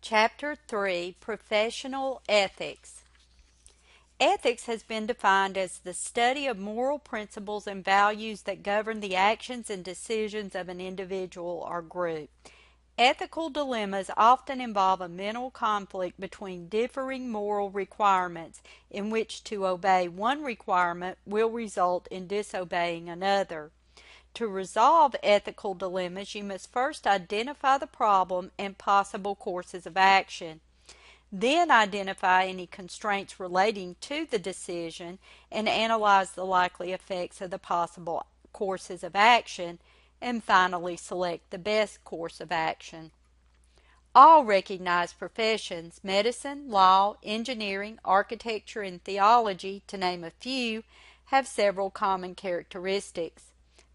Chapter 3, Professional Ethics. Ethics has been defined as the study of moral principles and values that govern the actions and decisions of an individual or group. Ethical dilemmas often involve a mental conflict between differing moral requirements in which to obey one requirement will result in disobeying another. To resolve ethical dilemmas, you must first identify the problem and possible courses of action. Then identify any constraints relating to the decision and analyze the likely effects of the possible courses of action, and finally select the best course of action. All recognized professions, medicine, law, engineering, architecture, and theology, to name a few, have several common characteristics.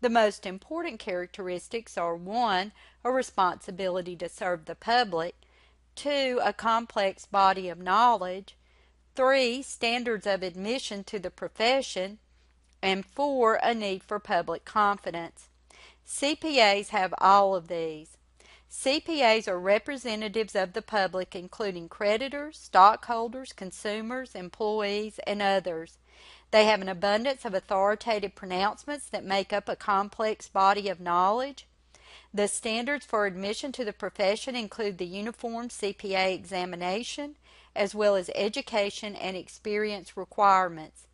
The most important characteristics are 1. A responsibility to serve the public, 2. A complex body of knowledge, 3. Standards of admission to the profession, and 4. A need for public confidence. CPAs have all of these. CPAs are representatives of the public, including creditors, stockholders, consumers, employees, and others. They have an abundance of authoritative pronouncements that make up a complex body of knowledge. The standards for admission to the profession include the Uniform CPA examination, as well as education and experience requirements.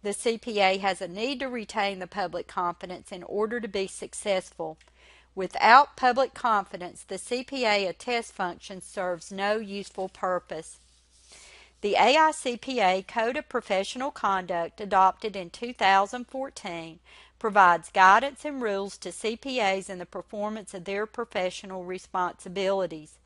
The CPA has a need to retain the public confidence in order to be successful. Without public confidence, the CPA attest function serves no useful purpose. The AICPA Code of Professional Conduct, adopted in 2014, provides guidance and rules to CPAs in the performance of their professional responsibilities.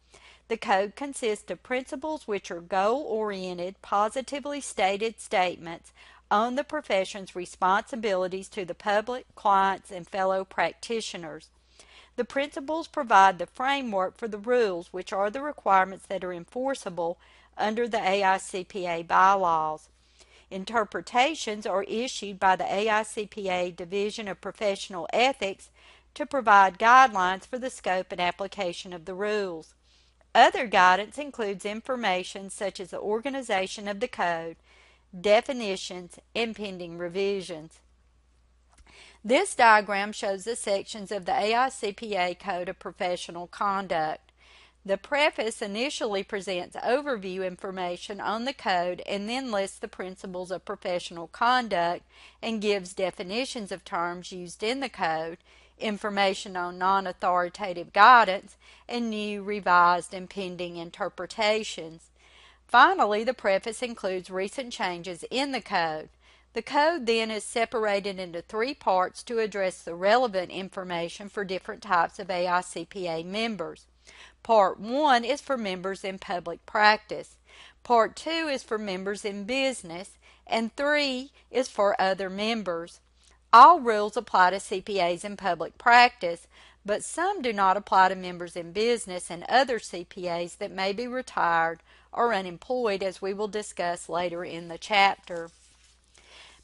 The code consists of principles which are goal-oriented, positively stated statements on the profession's responsibilities to the public, clients, and fellow practitioners. The principles provide the framework for the rules, which are the requirements that are enforceable under the AICPA bylaws. Interpretations are issued by the AICPA Division of Professional Ethics to provide guidelines for the scope and application of the rules. Other guidance includes information such as the organization of the code, definitions, and pending revisions. This diagram shows the sections of the AICPA Code of Professional Conduct. The preface initially presents overview information on the code and then lists the principles of professional conduct and gives definitions of terms used in the code, information on non-authoritative guidance, and new, revised, and pending interpretations. Finally, the preface includes recent changes in the code. The code then is separated into 3 parts to address the relevant information for different types of AICPA members. Part 1 is for members in public practice. Part 2 is for members in business, and 3 is for other members. All rules apply to CPAs in public practice, but some do not apply to members in business and other CPAs that may be retired or unemployed, as we will discuss later in the chapter.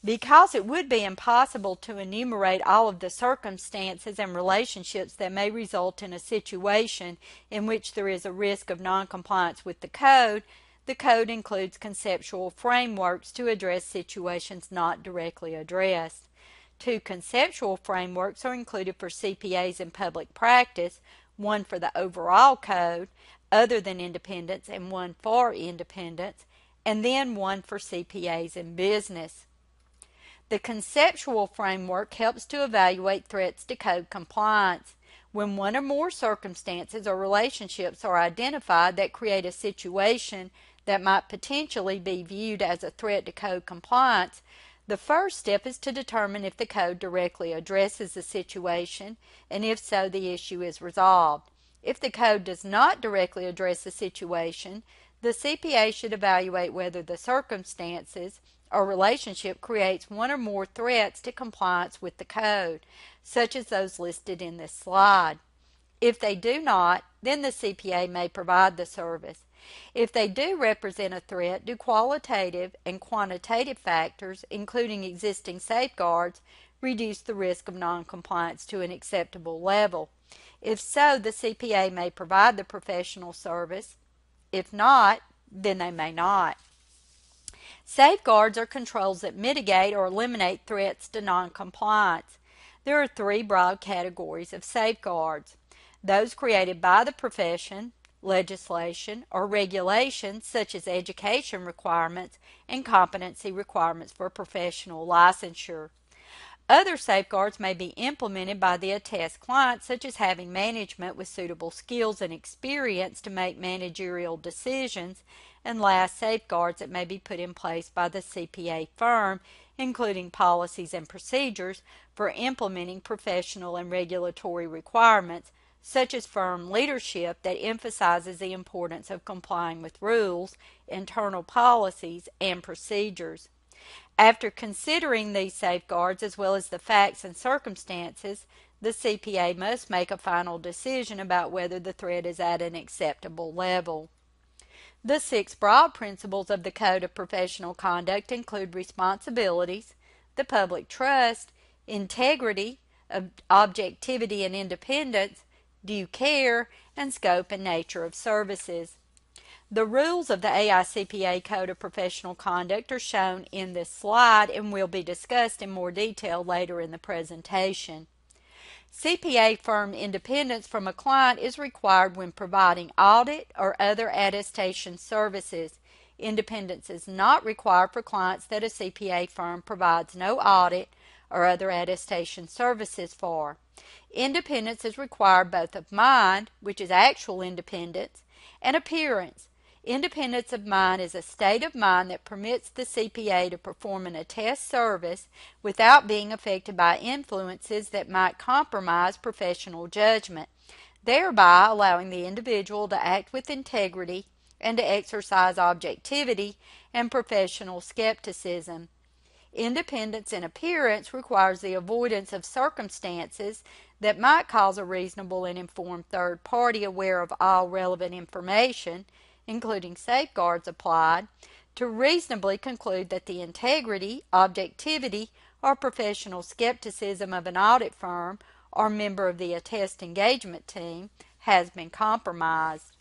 Because it would be impossible to enumerate all of the circumstances and relationships that may result in a situation in which there is a risk of noncompliance with the code includes conceptual frameworks to address situations not directly addressed. 2 conceptual frameworks are included for CPAs in public practice, one for the overall code, other than independents, and one for independents, and then one for CPAs in business. The conceptual framework helps to evaluate threats to code compliance. When one or more circumstances or relationships are identified that create a situation that might potentially be viewed as a threat to code compliance, the first step is to determine if the code directly addresses the situation, and if so, the issue is resolved. If the code does not directly address the situation, the CPA should evaluate whether the circumstances or relationship creates one or more threats to compliance with the code, such as those listed in this slide. If they do not, then the CPA may provide the service. If they do represent a threat, do qualitative and quantitative factors, including existing safeguards, reduce the risk of noncompliance to an acceptable level? If so, the CPA may provide the professional service. If not, then they may not. Safeguards are controls that mitigate or eliminate threats to noncompliance. There are three broad categories of safeguards: those created by the profession, legislation, or regulations such as education requirements and competency requirements for professional licensure. Other safeguards may be implemented by the attest client, such as having management with suitable skills and experience to make managerial decisions, and last, safeguards that may be put in place by the CPA firm, including policies and procedures for implementing professional and regulatory requirements, such as firm leadership that emphasizes the importance of complying with rules, internal policies, and procedures. After considering these safeguards as well as the facts and circumstances, the CPA must make a final decision about whether the threat is at an acceptable level. The 6 broad principles of the Code of Professional Conduct include responsibilities, the public trust, integrity, objectivity and independence, due care, and scope and nature of services. The rules of the AICPA Code of Professional Conduct are shown in this slide and will be discussed in more detail later in the presentation. CPA firm independence from a client is required when providing audit or other attestation services. Independence is not required for clients that a CPA firm provides no audit or other attestation services for. Independence is required both of mind, which is actual independence, and appearance. Independence of mind is a state of mind that permits the CPA to perform an attest service without being affected by influences that might compromise professional judgment, thereby allowing the individual to act with integrity and to exercise objectivity and professional skepticism. Independence in appearance requires the avoidance of circumstances that might cause a reasonable and informed third party aware of all relevant information, including safeguards applied, to reasonably conclude that the integrity, objectivity, or professional skepticism of an audit firm or member of the attest engagement team has been compromised.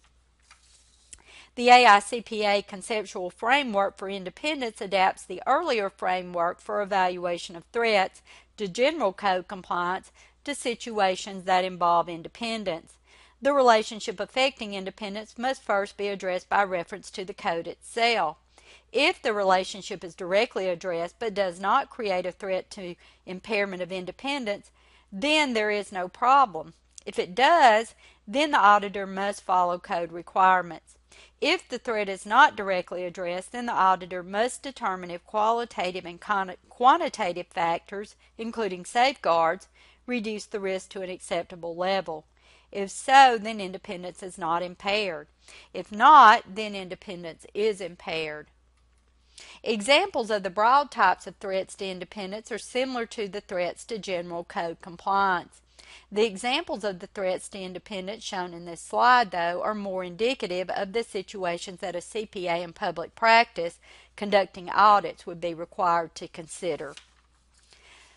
The AICPA conceptual framework for independence adapts the earlier framework for evaluation of threats to general code compliance to situations that involve independence. The relationship affecting independence must first be addressed by reference to the code itself. If the relationship is directly addressed but does not create a threat to impairment of independence, then there is no problem. If it does, then the auditor must follow code requirements. If the threat is not directly addressed, then the auditor must determine if qualitative and quantitative factors, including safeguards, reduce the risk to an acceptable level. If so, then independence is not impaired. If not, then independence is impaired. Examples of the broad types of threats to independence are similar to the threats to general code compliance. The examples of the threats to independence shown in this slide, though, are more indicative of the situations that a CPA in public practice conducting audits would be required to consider.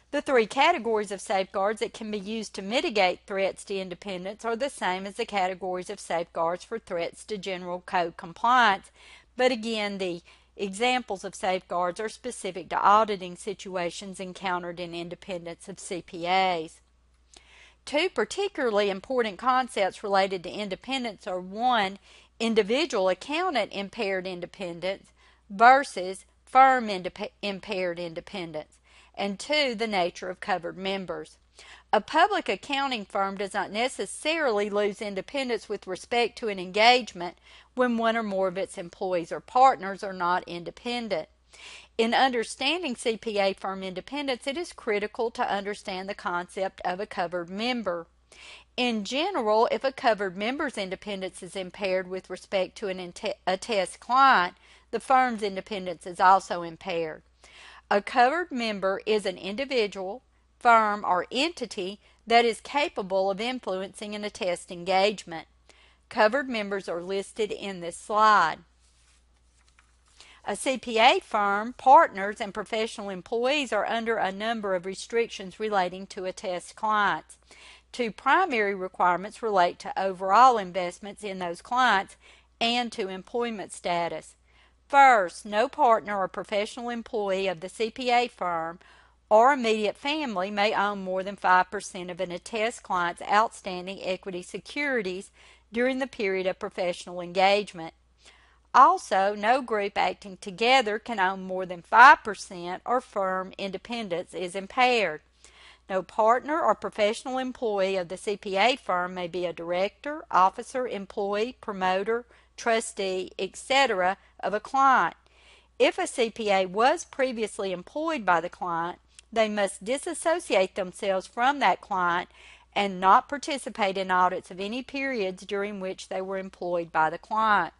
The 3 categories of safeguards that can be used to mitigate threats to independence are the same as the categories of safeguards for threats to general code compliance, but again, the examples of safeguards are specific to auditing situations encountered in independence of CPAs. 2 particularly important concepts related to independence are 1. Individual accountant impaired independence versus firm impaired independence, and 2. The nature of covered members. A public accounting firm does not necessarily lose independence with respect to an engagement when one or more of its employees or partners are not independent. In understanding CPA firm independence, it is critical to understand the concept of a covered member. In general, if a covered member's independence is impaired with respect to an attest client, the firm's independence is also impaired. A covered member is an individual, firm, or entity that is capable of influencing an attest engagement. Covered members are listed in this slide. A CPA firm, partners, and professional employees are under a number of restrictions relating to attest clients. 2 primary requirements relate to overall investments in those clients and to employment status. First, no partner or professional employee of the CPA firm or immediate family may own more than 5% of an attest client's outstanding equity securities during the period of professional engagement. Also, no group acting together can own more than 5% or firm independence is impaired. No partner or professional employee of the CPA firm may be a director, officer, employee, promoter, trustee, etc. of a client. If a CPA was previously employed by the client, they must disassociate themselves from that client and not participate in audits of any periods during which they were employed by the client.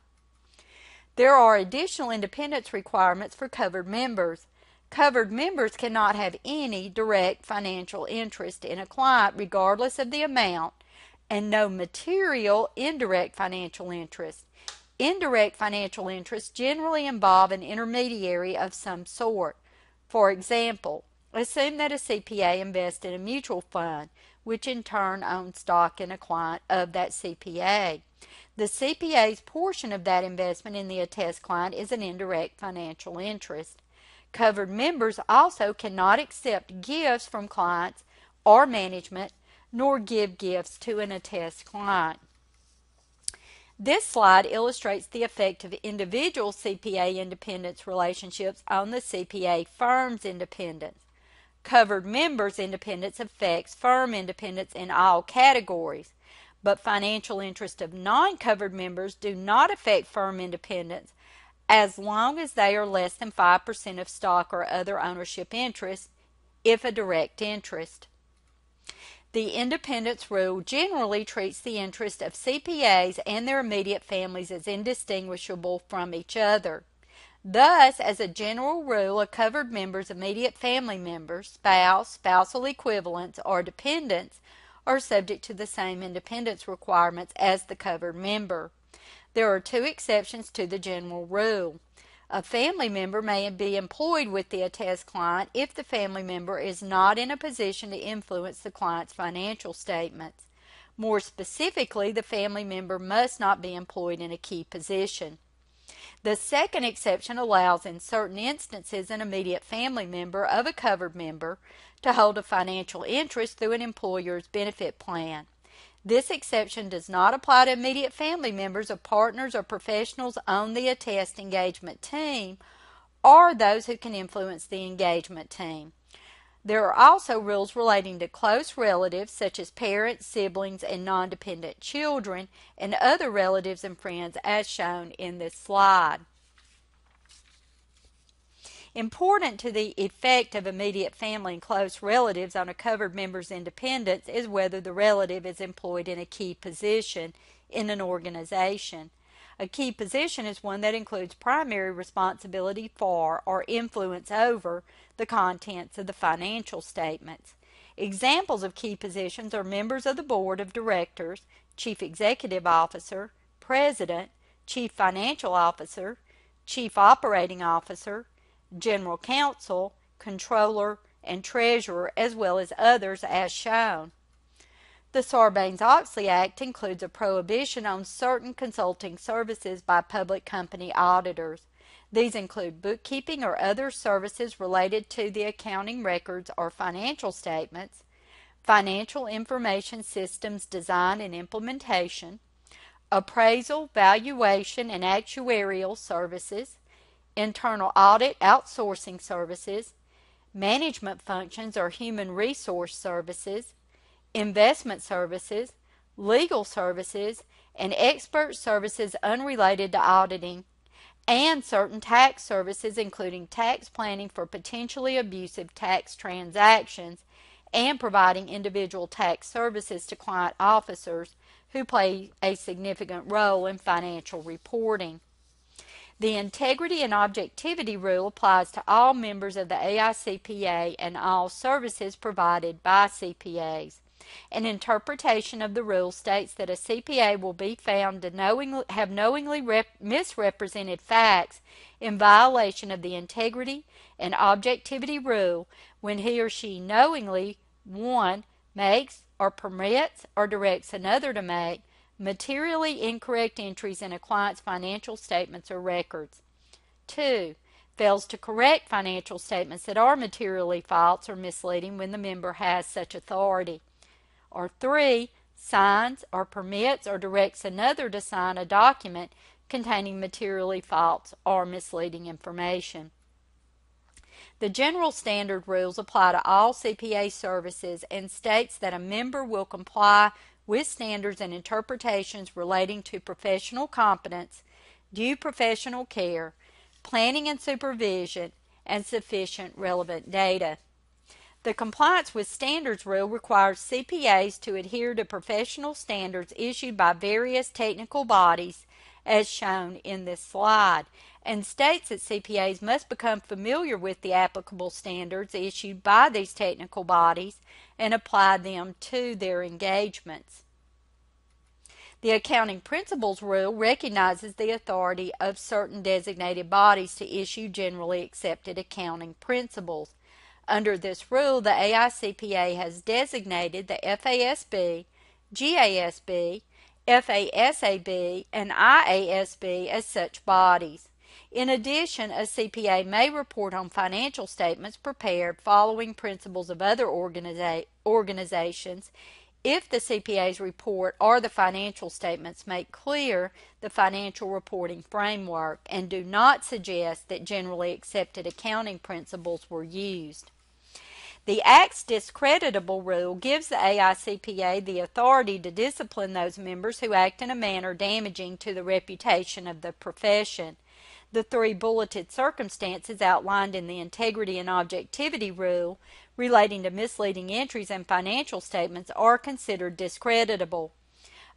There are additional independence requirements for covered members. Covered members cannot have any direct financial interest in a client regardless of the amount, and no material indirect financial interest. Indirect financial interests generally involve an intermediary of some sort. For example, assume that a CPA invests in a mutual fund, which in turn owns stock in a client of that CPA. The CPA's portion of that investment in the attest client is an indirect financial interest. Covered members also cannot accept gifts from clients or management, nor give gifts to an attest client. This slide illustrates the effect of individual CPA independence relationships on the CPA firm's independence. Covered members' independence affects firm independence in all categories, but financial interests of non-covered members do not affect firm independence as long as they are less than 5% of stock or other ownership interest, if a direct interest. The independence rule generally treats the interest of CPAs and their immediate families as indistinguishable from each other. Thus, as a general rule, a covered member's immediate family members, spouse, spousal equivalents, or dependents are subject to the same independence requirements as the covered member. There are two exceptions to the general rule. A family member may be employed with the attest client if the family member is not in a position to influence the client's financial statements. More specifically, the family member must not be employed in a key position. The second exception allows in certain instances an immediate family member of a covered member to hold a financial interest through an employer's benefit plan. This exception does not apply to immediate family members of partners or professionals on the attest engagement team or those who can influence the engagement team. There are also rules relating to close relatives such as parents, siblings, and non-dependent children and other relatives and friends as shown in this slide. Important to the effect of immediate family and close relatives on a covered member's independence is whether the relative is employed in a key position in an organization. A key position is one that includes primary responsibility for or influence over the contents of the financial statements. Examples of key positions are members of the board of directors, chief executive officer, president, chief financial officer, chief operating officer, general counsel, controller, and treasurer, as well as others as shown. The Sarbanes-Oxley Act includes a prohibition on certain consulting services by public company auditors. These include bookkeeping or other services related to the accounting records or financial statements, financial information systems design and implementation, appraisal, valuation, and actuarial services, internal audit outsourcing services, management functions or human resource services, investment services, legal services, and expert services unrelated to auditing, and certain tax services including tax planning for potentially abusive tax transactions and providing individual tax services to client officers who play a significant role in financial reporting. The integrity and objectivity rule applies to all members of the AICPA and all services provided by CPAs. An interpretation of the rule states that a CPA will be found to have knowingly misrepresented facts in violation of the integrity and objectivity rule when he or she knowingly 1. Makes or permits or directs another to make, materially incorrect entries in a client's financial statements or records. 2. Fails to correct financial statements that are materially false or misleading when the member has such authority. Or 3. Signs or permits or directs another to sign a document containing materially false or misleading information. The general standard rules apply to all CPA services and states that a member will comply with standards and interpretations relating to professional competence, due professional care, planning and supervision, and sufficient relevant data. The compliance with standards rule requires CPAs to adhere to professional standards issued by various technical bodies as shown in this slide, and states that CPAs must become familiar with the applicable standards issued by these technical bodies and apply them to their engagements. The Accounting Principles Rule recognizes the authority of certain designated bodies to issue generally accepted accounting principles. Under this rule, the AICPA has designated the FASB, GASB, FASAB, and IASB as such bodies. In addition, a CPA may report on financial statements prepared following principles of other organizations if the CPA's report or the financial statements make clear the financial reporting framework and do not suggest that generally accepted accounting principles were used. The Act's discreditable rule gives the AICPA the authority to discipline those members who act in a manner damaging to the reputation of the profession. The 3 bulleted circumstances outlined in the Integrity and Objectivity rule relating to misleading entries in financial statements are considered discreditable.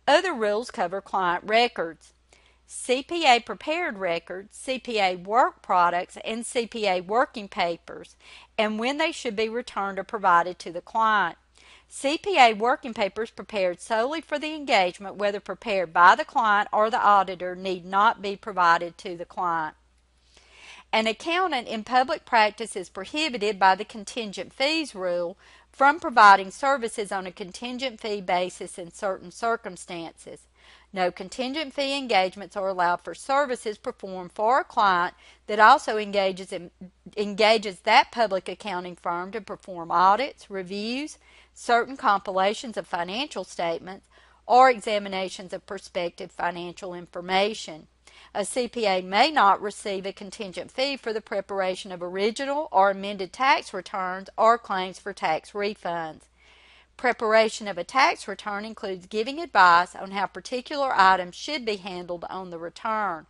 Other rules cover client records. CPA prepared records, CPA work products, and CPA working papers, and when they should be returned or provided to the client. CPA working papers prepared solely for the engagement, whether prepared by the client or the auditor, need not be provided to the client. An accountant in public practice is prohibited by the contingent fees rule from providing services on a contingent fee basis in certain circumstances. No contingent fee engagements are allowed for services performed for a client that also engages that public accounting firm to perform audits, reviews, certain compilations of financial statements, or examinations of prospective financial information. A CPA may not receive a contingent fee for the preparation of original or amended tax returns or claims for tax refunds. Preparation of a tax return includes giving advice on how particular items should be handled on the return.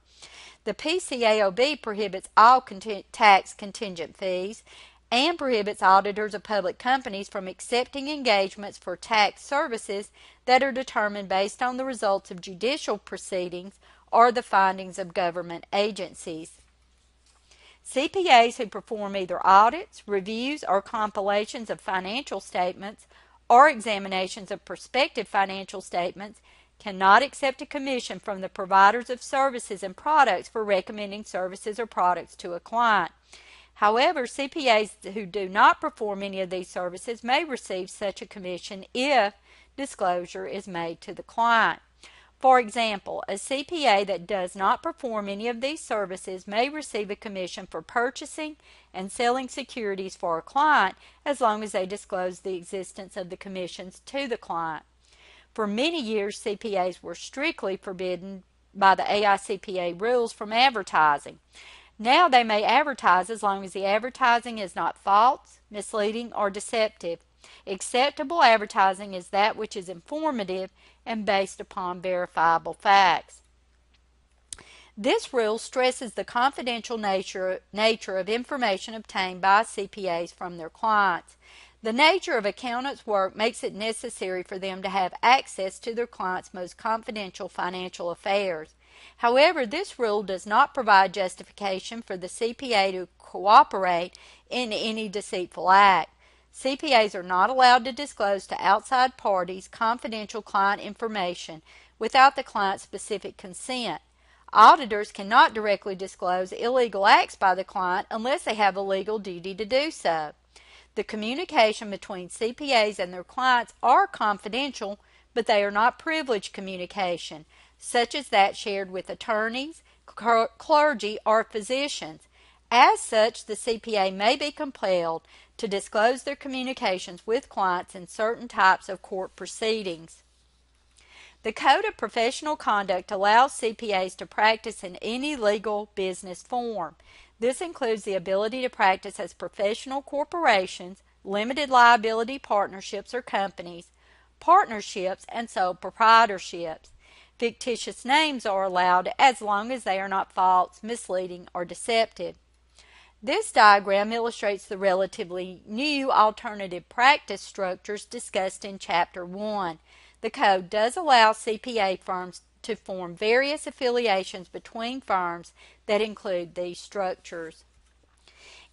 The PCAOB prohibits all tax contingent fees and prohibits auditors of public companies from accepting engagements for tax services that are determined based on the results of judicial proceedings or the findings of government agencies. CPAs who perform either audits, reviews, or compilations of financial statements or examinations of prospective financial statements cannot accept a commission from the providers of services and products for recommending services or products to a client. However, CPAs who do not perform any of these services may receive such a commission if disclosure is made to the client. For example, a CPA that does not perform any of these services may receive a commission for purchasing and selling securities for a client as long as they disclose the existence of the commissions to the client. For many years, CPAs were strictly forbidden by the AICPA rules from advertising. Now they may advertise as long as the advertising is not false, misleading, or deceptive. Acceptable advertising is that which is informative and based upon verifiable facts. This rule stresses the confidential nature of information obtained by CPAs from their clients. The nature of accountants' work makes it necessary for them to have access to their clients' most confidential financial affairs. However, this rule does not provide justification for the CPA to cooperate in any deceitful act. CPAs are not allowed to disclose to outside parties confidential client information without the client's specific consent. Auditors cannot directly disclose illegal acts by the client unless they have a legal duty to do so. The communication between CPAs and their clients are confidential but they are not privileged communication, such as that shared with attorneys, clergy, or physicians. As such, the CPA may be compelled to disclose their communications with clients in certain types of court proceedings. The Code of Professional Conduct allows CPAs to practice in any legal business form. This includes the ability to practice as professional corporations, limited liability partnerships or companies, partnerships, and sole proprietorships. Fictitious names are allowed as long as they are not false, misleading, or deceptive. This diagram illustrates the relatively new alternative practice structures discussed in Chapter 1. The Code does allow CPA firms to form various affiliations between firms that include these structures.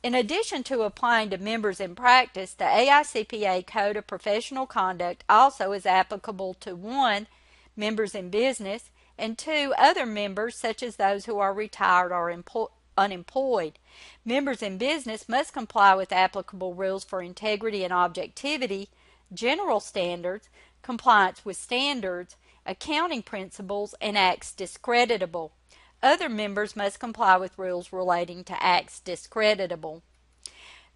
In addition to applying to members in practice, the AICPA Code of Professional Conduct also is applicable to 1. Members in business, and 2. Other members such as those who are retired or unemployed. Members in business must comply with applicable rules for integrity and objectivity, general standards, compliance with standards, accounting principles, and acts discreditable. Other members must comply with rules relating to acts discreditable.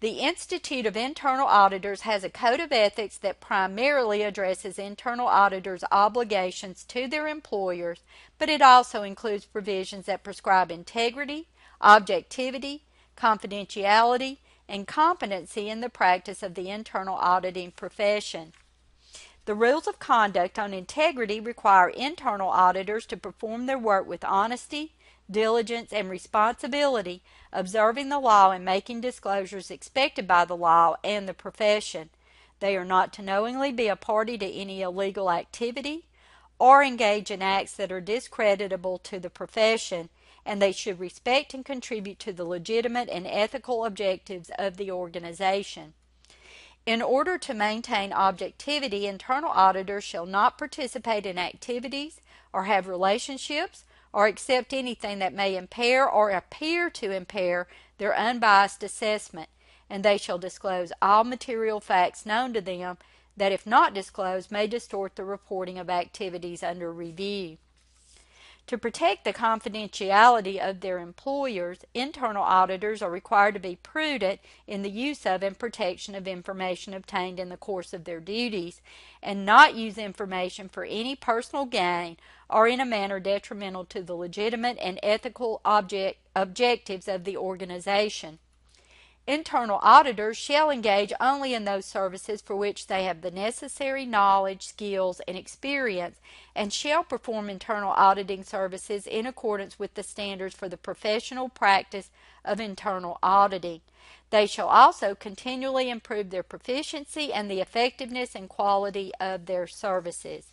The Institute of Internal Auditors has a code of ethics that primarily addresses internal auditors' obligations to their employers, but it also includes provisions that prescribe integrity, objectivity, confidentiality, and competency in the practice of the internal auditing profession. The rules of conduct on integrity require internal auditors to perform their work with honesty, diligence, and responsibility, observing the law and making disclosures expected by the law and the profession. They are not to knowingly be a party to any illegal activity or engage in acts that are discreditable to the profession, and they should respect and contribute to the legitimate and ethical objectives of the organization. In order to maintain objectivity, internal auditors shall not participate in activities or have relationships or accept anything that may impair or appear to impair their unbiased assessment, and they shall disclose all material facts known to them that, if not disclosed, may distort the reporting of activities under review. To protect the confidentiality of their employers, internal auditors are required to be prudent in the use of and protection of information obtained in the course of their duties, and not use information for any personal gain or in a manner detrimental to the legitimate and ethical objectives of the organization. Internal auditors shall engage only in those services for which they have the necessary knowledge, skills, and experience, and shall perform internal auditing services in accordance with the standards for the professional practice of internal auditing. They shall also continually improve their proficiency and the effectiveness and quality of their services.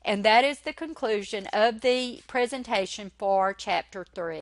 And that is the conclusion of the presentation for Chapter 3.